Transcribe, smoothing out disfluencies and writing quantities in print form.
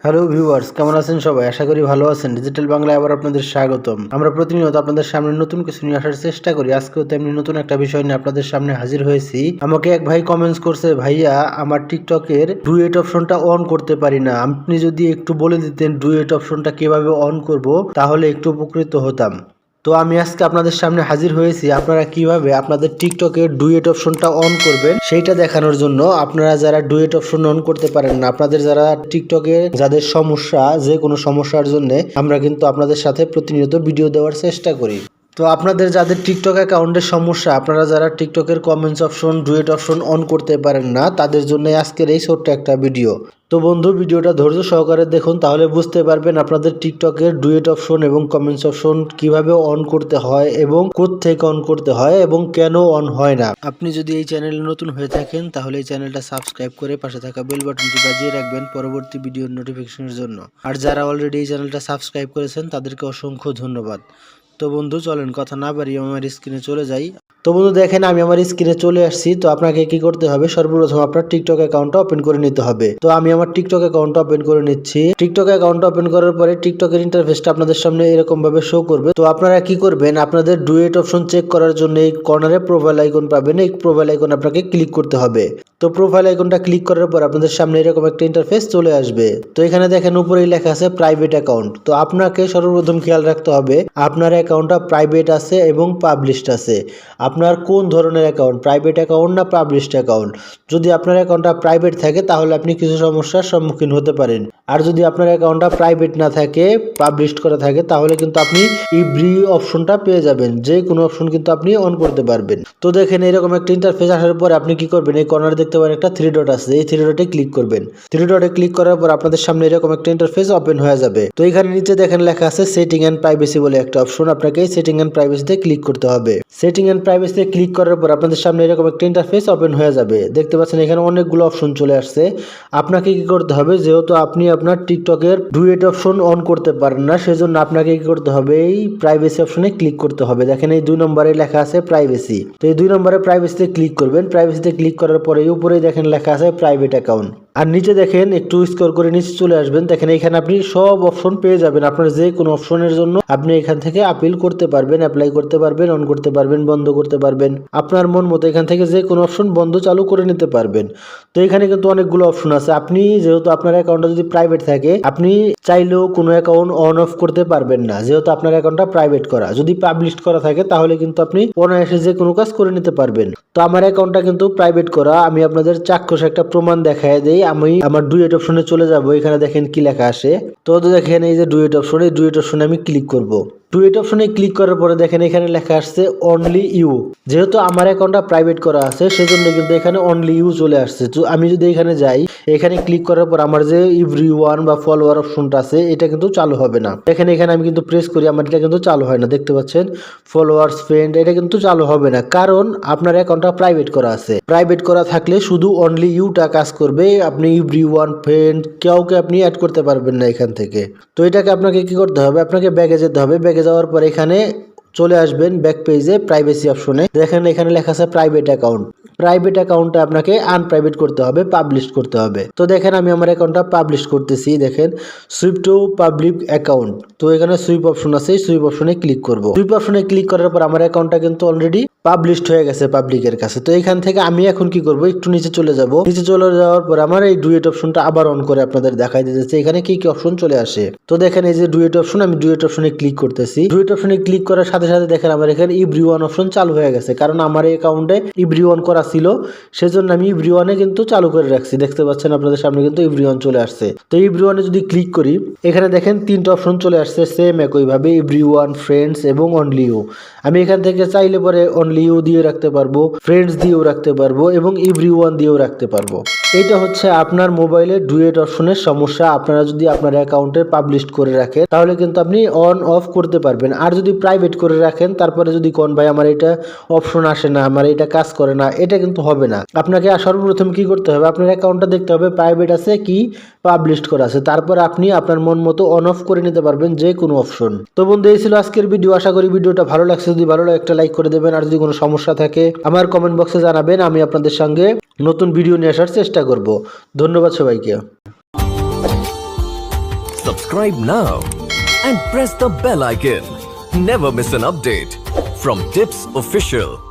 Hello viewers, কেমন আছেন সবাই? আশা করি ভালো আছেন। ডিজিটাল বাংলায় আবার আপনাদের স্বাগতম। আমরা প্রতিনিয়ত আপনাদের সামনে নতুন কিছু নিয়ে আসার চেষ্টা করি। আজকেও তেমনি নতুন একটা বিষয় নিয়ে আপনাদের সামনে হাজির হয়েছি। আমাকে এক ভাই কমেন্টস করছে, ভাইয়া আমার টিকটকের ডুয়েট অপশনটা অন করতে পারি না। আপনি যদি একটু বলে দিতেন ডুয়েট অপশনটা কিভাবে অন করব, তাহলে একটু উপকৃত হতাম। তো আমি আজকে আপনাদের সামনে হাজির হয়েছি আপনারা কিভাবে আপনাদের টিকটকে ডুয়েট অপশনটা অন করবেন সেইটা দেখানোর জন্য। আপনারা যারা ডুয়েট অপশন অন করতে পারেন না, আপনাদের যারা টিকটকে যাদের সমস্যা, যে কোনো সমস্যার জন্য আমরা কিন্তু আপনাদের সাথে প্রতিনিয়ত ভিডিও দেওয়ার চেষ্টা করি। তো আপনাদের যাদের টিকটক অ্যাকাউন্টের সমস্যা, আপনারা যারা টিকটকের comments option duet option on করতে পারেন না, তাদের জন্য আজকের এই ছোট্ট একটা ভিডিও। তো বন্ধু, ভিডিওটা ধৈর্য সহকারে দেখুন, তাহলে বুঝতে পারবেন আপনাদের টিকটকের ডুয়েট অপশন এবং কমেন্টস অপশন কিভাবে অন করতে হয় এবং কোত্থেকে অন করতে হয় এবং কেন অন হয় না। আপনি যদি এই চ্যানেলে নতুন হয়ে থাকেন তাহলে এই চ্যানেলটা সাবস্ক্রাইব করে পাশে থাকা বেল বাটনটি বাজিয়ে রাখবেন পরবর্তী ভিডিওর নোটিফিকেশনের জন্য। আর যারা অলরেডি এই চ্যানেলটা সাবস্ক্রাইব করেছেন তাদেরকে অসংখ্য ধন্যবাদ। তো বন্ধু চলেন কথা না বাড়িয়ে আমার স্ক্রিনে চলে যাই। তো বন্ধু দেখেন, আমি আমার স্ক্রিনে চলে আসছি। তো আপনাকে কি করতে হবে, সর্বপ্রথম আপনার টিকটক অ্যাকাউন্টটা ওপেন করে নিতে হবে। তো আমি আমার টিকটক অ্যাকাউন্টটা ওপেন করে নিচ্ছি। টিকটক অ্যাকাউন্টটা ওপেন করার পরে টিকটকের ইন্টারফেসটা আপনাদের সামনে এরকম ভাবে শো করবে। তো আপনারা কি করবেন, আপনাদের ডুয়েট অপশন চেক করার জন্য এই কর্নারে প্রোফাইল আইকন পাবেন, এই প্রোফাইল আইকন আপনাকে ক্লিক করতে হবে। তো প্রোফাইল আইকনটা ক্লিক করার পর আপনাদের সামনে এরকম একটা ইন্টারফেস চলে আসবে। তো এখানে দেখেন উপরেই লেখা আছে প্রাইভেট অ্যাকাউন্ট। তো আপনাকে সর্বপ্রথম খেয়াল রাখতে হবে আপনার অ্যাকাউন্টটা প্রাইভেট আছে এবং পাবলিশড আছে। আপনার কোন ধরনের অ্যাকাউন্ট, প্রাইভেট অ্যাকাউন্ট না পাবলিশড অ্যাকাউন্ট? যদি আপনার অ্যাকাউন্টটা প্রাইভেট থাকে তাহলে আপনি কিছু সমস্যার সম্মুখীন হতে পারেন। আর যদি আপনার অ্যাকাউন্টটা প্রাইভেট না থাকে, পাবলিশড করা থাকে, তাহলে কিন্তু আপনি এভরি অপশনটা পেয়ে যাবেন। যে কোনো অপশন কিন্তু আপনি অন করতে পারবেন। তো দেখেন এরকম একটা ইন্টারফেস আসার পর আপনি কি করবেন, এই কর্নারে দেখতে পারেন একটা থ্রি ডট আছে, এই থ্রি ডটে ক্লিক করবেন। থ্রি ডটে ক্লিক করার পর আপনাদের সামনে এরকম একটা ইন্টারফেস ওপেন হয়ে যাবে। তো এখানে নিচে দেখেন লেখা আছে সেটিং এন্ড প্রাইভেসি বলে একটা অপশন। আপনাকে এই সেটিং এন্ড প্রাইভেসিতে ক্লিক করতে হবে। সেটিং এন্ড প্রাইভেসিতে ক্লিক করার পর আপনাদের সামনে এরকম একটা ইন্টারফেস ওপেন হয়ে যাবে। দেখতে পাচ্ছেন এখানে অনেকগুলো অপশন চলে আসছে। আপনাকে কি করতে হবে, যেহেতু আপনি আপনার টিকটকের ডুয়েট অপশন অন করতে পারেন না, সেজন্য আপনাকে কি করতে হবে, এই প্রাইভেসি অপশনে ক্লিক করতে হবে। দেখেন এই 2 নম্বরে লেখা আছে প্রাইভেসি। তো এই 2 নম্বরে প্রাইভেসিতে ক্লিক করবেন। প্রাইভেসিতে ক্লিক করার পরে উপরেই দেখেন লেখা আছে প্রাইভেট অ্যাকাউন্ট। আর নিচে দেখেন একটু স্ক্রল করে নিচে চলে আসবেন। দেখেন এখানে আপনি সব অপশন পেয়ে যাবেন। আপনার যে কোনো অপশনের জন্য আপনি এখান থেকে আপিল করতে পারবেন, অ্যাপ্লাই করতে পারবেন, অন করতে পারবেন, বন্ধ করতে পারবেন। আপনার মন মতো এখান থেকে যে কোনো অপশন বন্ধ চালু করে নিতে পারবেন। তো এখানে কিন্তু অনেকগুলো অপশন আছে। আপনি যেহেতু আপনার অ্যাকাউন্টটা যদি প্রাইভেট থাকে, আপনি চাইলেও কোনো অ্যাকাউন্ট অন অফ করতে পারবেন না, যেহেতু আপনার অ্যাকাউন্টটা প্রাইভেট করা। যদি পাবলিশ করা থাকে তাহলে কিন্তু আপনি অনায়াসে যে কোনো কাজ করে নিতে পারবেন। তো আমার অ্যাকাউন্টটা কিন্তু প্রাইভেট করা। আমি আপনাদের চাক্ষুষ একটা প্রমাণ দেখায় দেই। আমি আমার ডুয়েট অপশনে চলে যাব। এখানে দেখেন কি লেখা আসে। তো দেখেন এই যে ডুয়েট অপশন, এই ডুয়েট অপশনে আমি ক্লিক করব। ডুয়েট অপশনে ক্লিক করার পরে দেখেন এখানে লেখা আসছে অনলি ইউ। যেহেতু আমার অ্যাকাউন্টটা প্রাইভেট করা আছে সেজন্য কিন্তু এখানে অনলি ইউ চলে আসছে। তো আমি যদি এখানে যাই, এখানে ক্লিক করার পর আমার যে এভরিওয়ান বা ফলোয়ার অপশনটা আছে এটা কিন্তু চালু হবে না। এখানে আমি কিন্তু প্রেস করি, আমার এটা কিন্তু চালু হয় না। দেখতে পাচ্ছেন ফলোয়ার্স, ফ্রেন্ড, এটা কিন্তু চালু হবে না, কারণ আপনার অ্যাকাউন্টটা প্রাইভেট করা আছে। প্রাইভেট করা থাকলে শুধু অনলি ইউটা কাজ করবে। আপনি এভরিওয়ান, ফ্রেন্ড, কাউকে আপনি অ্যাড করতে পারবেন না এখান থেকে। তো এটাকে আপনাকে কি করতে হবে, আপনাকে ব্যাগে যেতে হবে। ব্যাগে যাওয়ার পর এখানে চলে আসবেন ব্যাক পেজে, প্রাইভেসি অপশনে। দেখেন এখানে লেখা আছে প্রাইভেট অ্যাকাউন্ট। প্রাইভেট অ্যাকাউন্টটা আপনাকে আনপ্রাইভেট করতে হবে, পাবলিশ করতে হবে। তো দেখেন আমি আমার অ্যাকাউন্টটা পাবলিশ করতেছি। দেখেন সুইপ টু পাবলিক অ্যাকাউন্ট। তো এখানে সুইপ অপশন আছে, সুইপ অপশনে ক্লিক করব। সুইপ অপশনে ক্লিক করার পর আমার অ্যাকাউন্টটা কিন্তু অলরেডি পাবলিশড হয়ে গেছে পাবলিকের কাছে। তো এখান থেকে আমি এখন কি করব, একটু নিচে চলে যাব। নিচে চলে যাওয়ার পর আমার এই ডুয়েট অপশনটা আবার অন করে আপনাদের দেখাই দিতেছে এখানে কি কি অপশন চলে আসে। তো দেখেন এই যে ডুয়েট অপশন, আমি ডুয়েট অপশনে ক্লিক করতেছি। ডুয়েট অপশনে ক্লিক করার সাথে সাথে দেখেন আমার এখানে এভরিওয়ান অপশন চালু হয়ে গেছে, কারণ আমার এই অ্যাকাউন্টে এভরিওয়ান করা ছিল, সেজন্য আমি এভরিওয়ানে কিন্তু চালু করে রাখছি। দেখতে পাচ্ছেন আপনাদের সামনে কিন্তু এভরিওয়ান চলে আসছে। তো এভরিওয়ানে যদি ক্লিক করি, এখানে দেখেন 3টা অপশন চলে আসছে সেম একইভাবে, এভরিওয়ান, ফ্রেন্ডস এবং অনলি ইউ। আমি এখান থেকে চাইলে পরে অনলি ইউ দিয়ে রাখতে পারবো, ফ্রেন্ডস দিয়েও রাখতে পারবো এবং এভরিওয়ান দিয়েও রাখতে পারবো। এটা হচ্ছে আপনার মোবাইলে ডুয়েট অপশনের সমস্যা। আপনারা যদি আপনার অ্যাকাউন্টে পাবলিশ করে রাখেন তাহলে কিন্তু আপনি অন অফ করতে পারবেন। আর যদি প্রাইভেট করে রাখেন, তারপরে যদি কোন ভাই আমার এটা অপশন আসে না, আমার এটা কাজ করে না, এটা কিন্তু হবে না। আপনাকে সর্বপ্রথম কি করতে হবে, আপনার অ্যাকাউন্টটা দেখতে হবে প্রাইভেট আছে কি পাবলিশ করা আছে, তারপর আপনি আপনার মন মতো অন অফ করে নিতে পারবেন যে কোনো অপশন। তো বন্ধু এই ছিল আজকের ভিডিও। আশা করি ভিডিওটা ভালো লাগছে। যদি ভালো লাগে একটা লাইক করে দেবেন। আর যদি কোনো সমস্যা থাকে আমার কমেন্ট বক্সে জানাবেন। আমি আপনাদের সঙ্গে নতুন ভিডিও নিয়ে আসার চেষ্টা করব। ধন্যবাদ সবাইকে। Subscribe now and press the bell icon. Never miss an update from Tips Official.